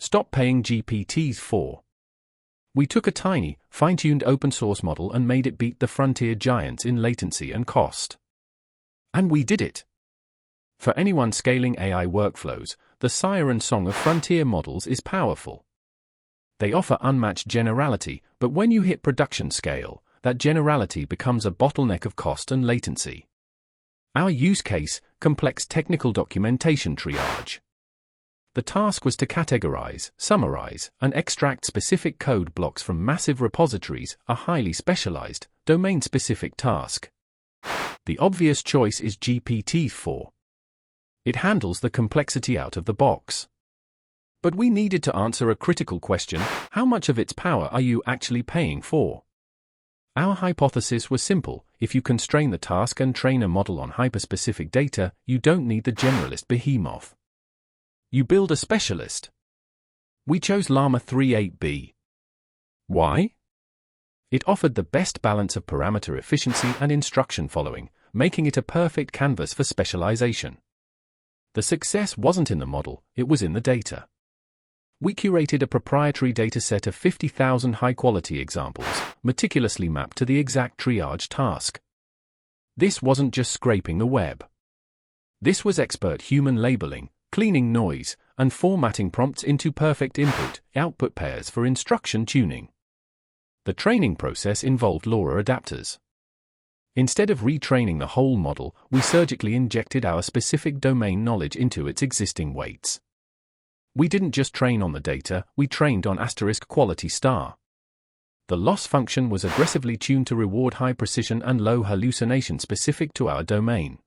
Stop paying GPT-4. We took a tiny, fine-tuned open-source model and made it beat the frontier giants in latency and cost. And we did it. For anyone scaling AI workflows, the siren song of frontier models is powerful. They offer unmatched generality, but when you hit production scale, that generality becomes a bottleneck of cost and latency. Our use case: complex technical documentation triage. The task was to categorize, summarize, and extract specific code blocks from massive repositories, a highly specialized, domain-specific task. The obvious choice is GPT-4. It handles the complexity out of the box. But we needed to answer a critical question: how much of its power are you actually paying for? Our hypothesis was simple: if you constrain the task and train a model on hyperspecific data, you don't need the generalist behemoth. You build a specialist. We chose Llama 3.8b. Why? It offered the best balance of parameter efficiency and instruction following, making it a perfect canvas for specialization. The success wasn't in the model, it was in the data. We curated a proprietary dataset of 50,000 high-quality examples, meticulously mapped to the exact triage task. This wasn't just scraping the web. This was expert human labeling, cleaning noise, and formatting prompts into perfect input-output pairs for instruction tuning. The training process involved LoRa adapters. Instead of retraining the whole model, we surgically injected our specific domain knowledge into its existing weights. We didn't just train on the data, we trained on *quality star. The loss function was aggressively tuned to reward high precision and low hallucination specific to our domain.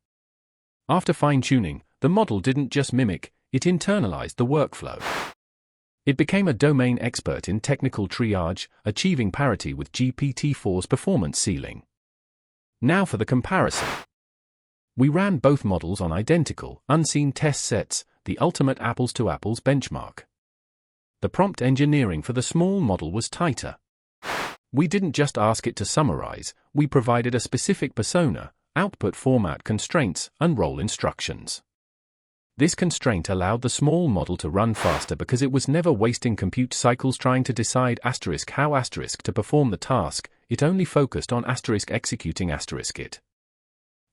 After fine-tuning, the model didn't just mimic, it internalized the workflow. It became a domain expert in technical triage, achieving parity with GPT-4's performance ceiling. Now for the comparison. We ran both models on identical, unseen test sets, the ultimate apples-to-apples benchmark. The prompt engineering for the small model was tighter. We didn't just ask it to summarize, we provided a specific persona, output format constraints, and role instructions. This constraint allowed the small model to run faster because it was never wasting compute cycles trying to decide *how* to perform the task, it only focused on * executing *it.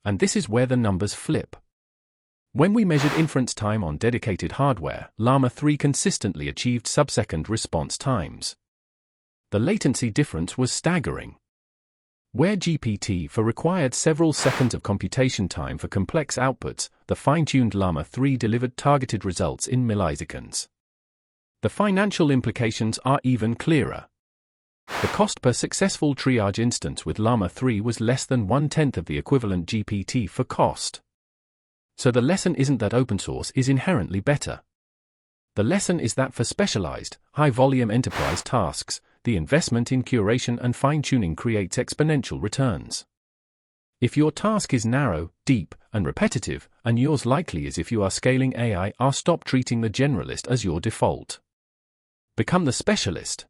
And this is where the numbers flip. When we measured inference time on dedicated hardware, Llama 3 consistently achieved sub-second response times. The latency difference was staggering. Where GPT-4 required several seconds of computation time for complex outputs, the fine-tuned Llama 3 delivered targeted results in milliseconds. The financial implications are even clearer. The cost per successful triage instance with Llama 3 was less than 1/10 of the equivalent GPT-4 cost. So the lesson isn't that open source is inherently better. The lesson is that for specialized, high-volume enterprise tasks, the investment in curation and fine-tuning creates exponential returns. If your task is narrow, deep, and repetitive, and yours likely is if you are scaling AI, stop treating the generalist as your default. Become the specialist.